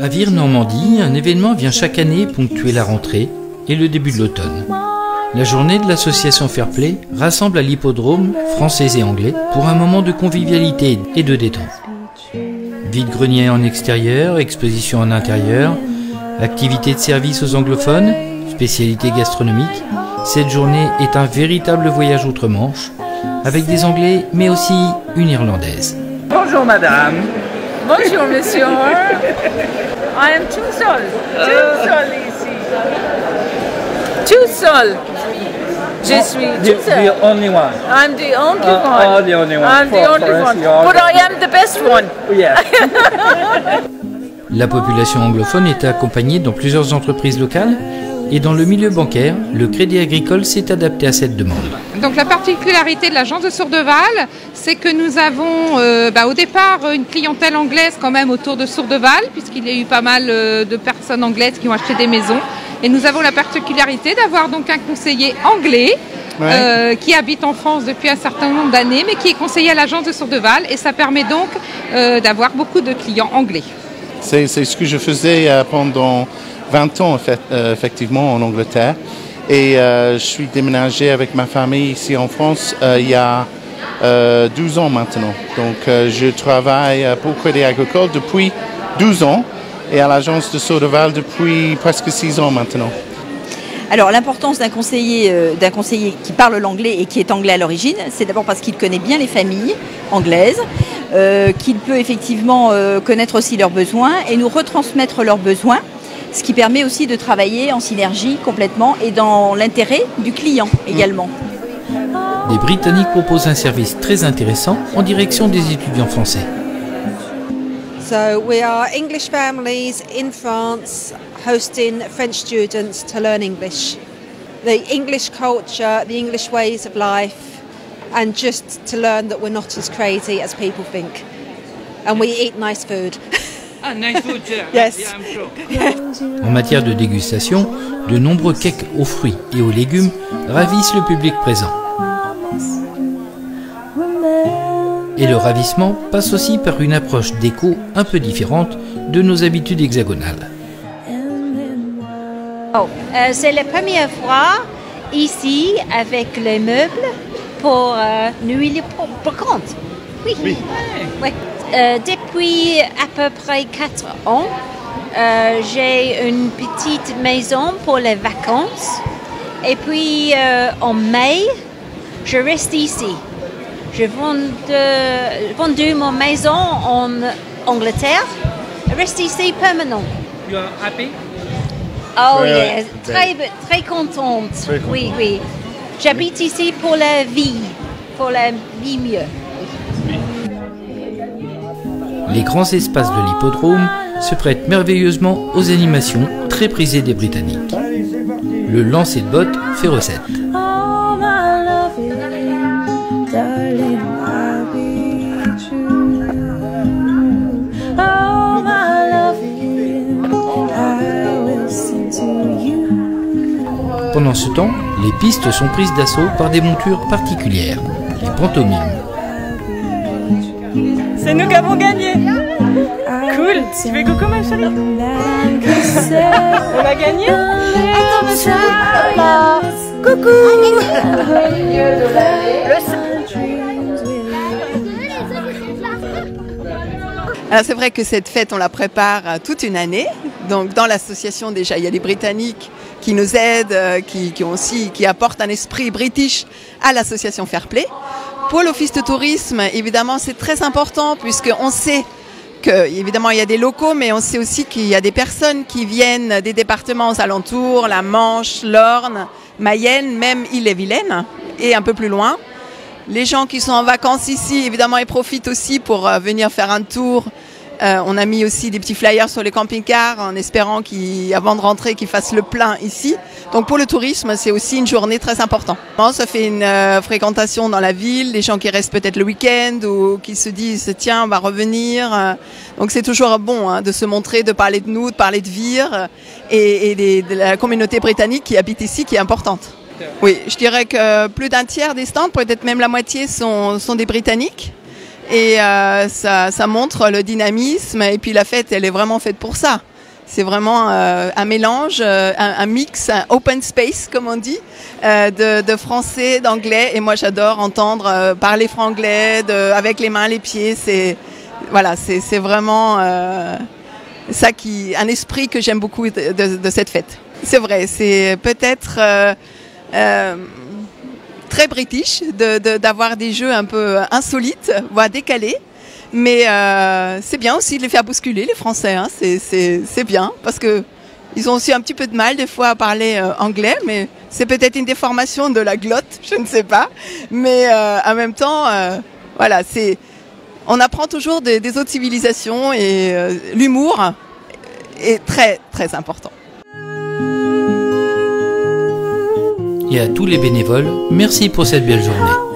À Vire-Normandie, un événement vient chaque année ponctuer la rentrée et le début de l'automne. La journée de l'association Fairplay rassemble à l'hippodrome, français et anglais, pour un moment de convivialité et de détente. Vide-grenier en extérieur, exposition en intérieur, activités de service aux anglophones, spécialités gastronomiques. Cette journée est un véritable voyage outre-Manche, avec des Anglais, mais aussi une Irlandaise. Bonjour madame. Bonjour monsieur. I am tout seul ici. Tout seul. Je suis tout seul. The only one. I'm the only one. Oh, the only one. I'm the only one. But I am the best one. Yeah. La population anglophone est accompagnée dans plusieurs entreprises locales et dans le milieu bancaire, le Crédit Agricole s'est adapté à cette demande. Donc la particularité de l'agence de Sourdeval, c'est que nous avons au départ une clientèle anglaise quand même autour de Sourdeval, puisqu'il y a eu pas mal de personnes anglaises qui ont acheté des maisons. Et nous avons la particularité d'avoir donc un conseiller anglais qui habite en France depuis un certain nombre d'années, mais qui est conseiller à l'agence de Sourdeval, et ça permet donc d'avoir beaucoup de clients anglais. C'est ce que je faisais pendant 20 ans effectivement en Angleterre, et je suis déménagé avec ma famille ici en France il y a 12 ans maintenant. Donc je travaille pour Crédit Agricole depuis 12 ans et à l'agence de Sourdeval depuis presque 6 ans maintenant. Alors l'importance d'un conseiller qui parle l'anglais et qui est anglais à l'origine, c'est d'abord parce qu'il connaît bien les familles anglaises, qu'il peut effectivement connaître aussi leurs besoins et nous retransmettre leurs besoins, ce qui permet aussi de travailler en synergie complètement et dans l'intérêt du client également. Les Britanniques proposent un service très intéressant en direction des étudiants français. So we are English families in France hosting French students to learn English. The English culture, the English ways of life, and just to learn that we're not as crazy as people think. And we eat nice food. Ah, nice food, yeah. Yes. Yeah, I'm sure. En matière de dégustation, de nombreux cakes aux fruits et aux légumes ravissent le public présent. Et le ravissement passe aussi par une approche déco un peu différente de nos habitudes hexagonales. C'est la première fois ici avec les meubles pour nuit pour compte. Oui. Oui. Ouais. Depuis à peu près 4 ans, j'ai une petite maison pour les vacances. Et puis en mai, je reste ici. J'ai vendu mon maison en Angleterre. Je reste ici permanent. You are happy? Oh yes, très contente. Oui, oui. J'habite ici pour la vie mieux. Les grands espaces de l'hippodrome se prêtent merveilleusement aux animations très prisées des Britanniques. Le lancer de bottes fait recette. Pendant ce temps, les pistes sont prises d'assaut par des montures particulières, les pantomimes. C'est nous qui avons gagné. Cool. Tu fais coucou ma chérie. On a gagné. Attends monsieur. Coucou. Alors c'est vrai que cette fête, on la prépare toute une année. Donc dans l'association déjà, il y a les Britanniques qui nous aident, qui apportent un esprit british à l'association Fairplay. Pour l'office de tourisme, évidemment, c'est très important puisqu'on sait que, évidemment, il y a des locaux, mais on sait aussi qu'il y a des personnes qui viennent des départements aux alentours, la Manche, l'Orne, Mayenne, même Ille-et-Vilaine et un peu plus loin. Les gens qui sont en vacances ici, évidemment, ils profitent aussi pour venir faire un tour. On a mis aussi des petits flyers sur les camping-cars en espérant qu'avant de rentrer, qu'ils fassent le plein ici. Donc pour le tourisme, c'est aussi une journée très importante. Ça fait une fréquentation dans la ville, des gens qui restent peut-être le week-end ou qui se disent « tiens, on va revenir ». Donc c'est toujours bon de se montrer, de parler de nous, de parler de Vire et de la communauté britannique qui habite ici, qui est importante. Oui, je dirais que plus d'un tiers des stands, peut-être même la moitié, sont des Britanniques. Et ça montre le dynamisme. Et puis la fête, elle est vraiment faite pour ça. C'est vraiment un mélange, un mix, un open space, comme on dit, de français, d'anglais. Et moi, j'adore entendre parler franglais, avec les mains, les pieds. C'est vraiment ça un esprit que j'aime beaucoup de cette fête. C'est vrai, c'est peut-être très british d'avoir des jeux un peu insolites, voire décalés. Mais c'est bien aussi de les faire bousculer, les Français. Hein. C'est bien, parce que ils ont aussi un petit peu de mal des fois à parler anglais, mais c'est peut-être une déformation de la glotte, je ne sais pas. Mais en même temps, voilà, on apprend toujours des autres civilisations et l'humour est très très important. Et à tous les bénévoles, merci pour cette belle journée.